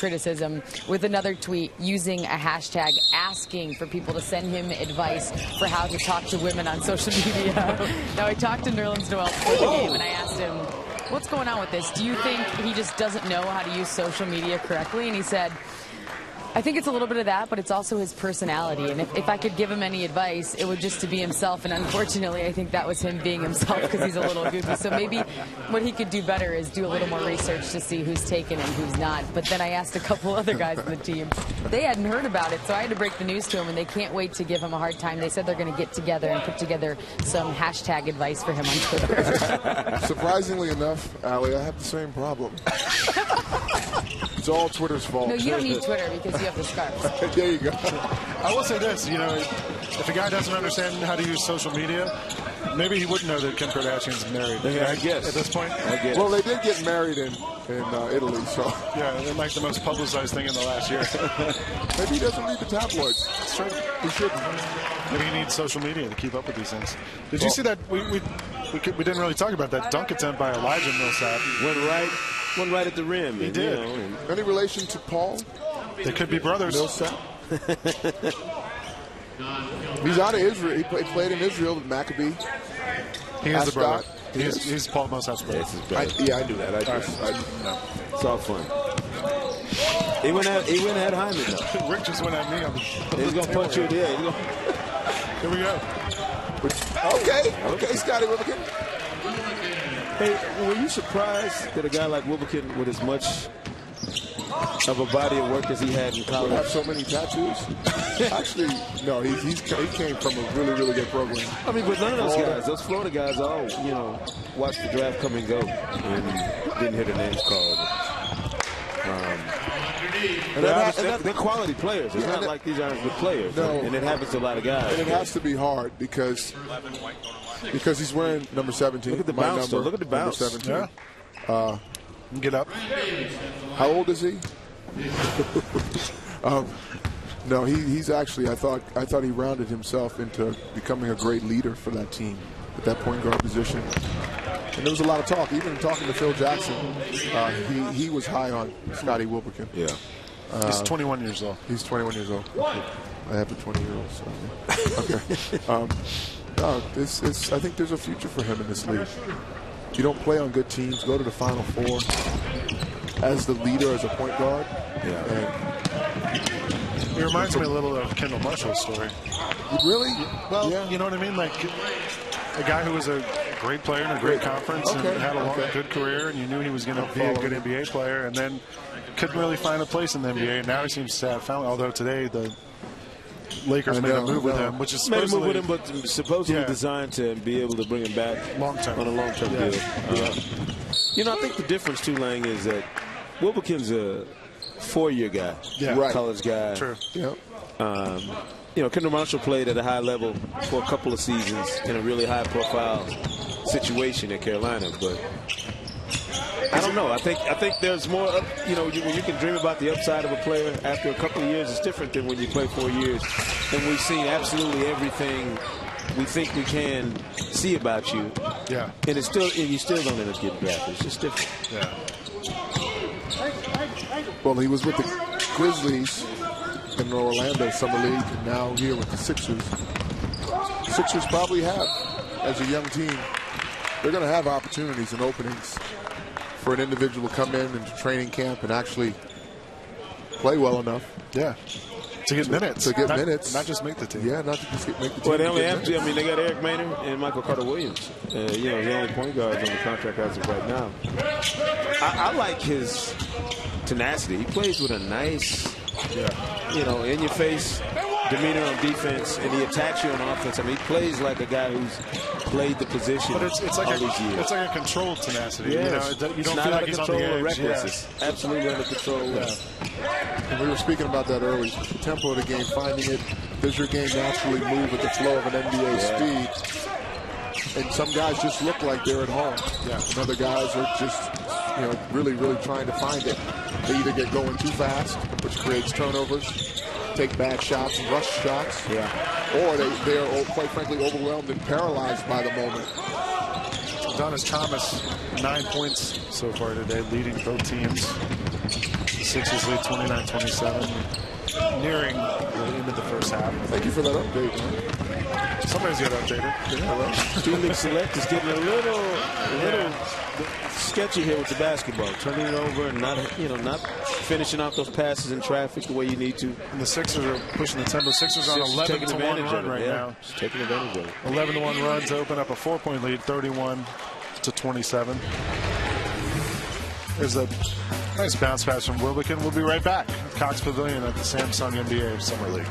criticism with another tweet using a hashtag asking for people to send him advice for how to talk to women on social media. Now, I talked to Nerlens Noel before the game, and I asked him, what's going on with this? Do you think he just doesn't know how to use social media correctly? And he said, I think it's a little bit of that, but it's also his personality. And if I could give him any advice, it would just to be himself. And unfortunately, I think that was him being himself because he's a little goofy. So maybe what he could do better is do a little more research to see who's taken and who's not. But then I asked a couple other guys on the team. They hadn't heard about it, so I had to break the news to them, and they can't wait to give him a hard time. They said they're going to get together and put together some hashtag advice for him on Twitter. Surprisingly enough, Allie, I have the same problem. It's all Twitter's fault. No, you don't need Twitter because you have the scarves. There you go. I will say this, you know, if a guy doesn't understand how to use social media, maybe he wouldn't know that Kim Kardashian's married. Yeah, I guess. At this point. I guess. Well, they did get married in Italy, so. Yeah, they're like the most publicized thing in the last year. Maybe he doesn't read the tabloids. That's true. He shouldn't. Maybe he needs social media to keep up with these things. Did you see that? We didn't really talk about that dunk attempt by Elijah Millsap. Went right at the rim. He did. You know, Any relation to Paul? They could be brothers. Millsap? He's out of Israel. He played in Israel with Maccabi. He is the brother. Yes. He's Paul Millsap's brother. That's his brother. Yeah, I knew that. No. It's all fun. He went at Hyman, though. Rick just went at me. He's going to punch you in the head. Here we go. Okay, Scotty Wilbekin. Hey, were you surprised that a guy like Wilbekin, with as much of a body of work as he had in college, would have so many tattoos? Actually, no. He came from a really, really good program. I mean, but none of those guys, those Florida guys, all watched the draft come and go and didn't hear their names called. They're quality players. It's not like these aren't good players. No. And it happens to a lot of guys. And it has to be hard because he's wearing number 17. Look at the bounce, though. Look at the bounce. Number 17. Yeah. Get up. How old is he? No, he's actually. I thought he rounded himself into becoming a great leader for that team at that point guard position. And there was a lot of talk, even talking to Phil Jackson. He was high on Scotty Wilbekin. Yeah. He's 21 years old. He's 21 years old. I have the 20-year-old. So. Okay. No, I think there's a future for him in this league. You don't play on good teams. Go to the Final Four as the leader, as a point guard. Yeah. It reminds me a little of Kendall Marshall's story. Really? Well, yeah. You know what I mean? Like a guy who was a great player in a great conference and had a long, good career, and you knew he was going to be a good NBA player, and then couldn't really find a place in the NBA. And now he seems to have found. Although today the Lakers made a move with him, which is supposedly but supposedly designed to be able to bring him back long-term on a long-term deal. I think the difference too, Lang, is that Wilbekin's a 4-year guy, college guy. True. Yep. Kendall Marshall played at a high level for a couple of seasons in a really high-profile situation at Carolina, but I don't know. I think there's more. When you can dream about the upside of a player after a couple of years, it's different than when you play 4 years. And we've seen absolutely everything we think we can see about you. Yeah. And you still don't end up getting drafted. It's just different. Yeah. Well, he was with the Grizzlies in the Orlando Summer League, and now here with the Sixers. Sixers probably have, as a young team, they're going to have opportunities and openings for an individual to come in into training camp and actually play well enough. Yeah. To get minutes. Not just make the team. Yeah, not to just make the team. Well, they only have to. I mean, they got Eric Maynard and Michael Carter-Williams. The only point guards on the contract as of right now. I like his tenacity. He plays with a nice, in-your-face demeanor on defense, and he attacks you on offense. I mean, he plays like a guy who's played the position. But it's like all these years. It's like a controlled tenacity. Yes. You don't feel like he's on the edge. Reckless. It's absolutely under control. Yeah. And we were speaking about that earlier. The tempo of the game, finding it. Does your game naturally move with the flow of an NBA speed? And some guys just look like they're at home. Yeah. And other guys are just, really, really trying to find it. They either get going too fast, which creates turnovers, take bad shots, rush shots, or they're quite frankly overwhelmed and paralyzed by the moment. Adonis Thomas, 9 points so far today, leading both teams. The Sixers lead 29-27, nearing the end of the first half. Thank you for that update, man. Somebody's got to update it. Yeah, well, Felix Select is getting a little sketchy here with the basketball, turning it over and not finishing off those passes in traffic the way you need to. And the Sixers are pushing the tempo. Sixers on 11-1 run right now. Just taking advantage of it. 11-1 runs open up a 4-point lead, 31-27. There's a nice bounce pass from Wilbekin. We'll be right back. Cox Pavilion at the Samsung NBA Summer League.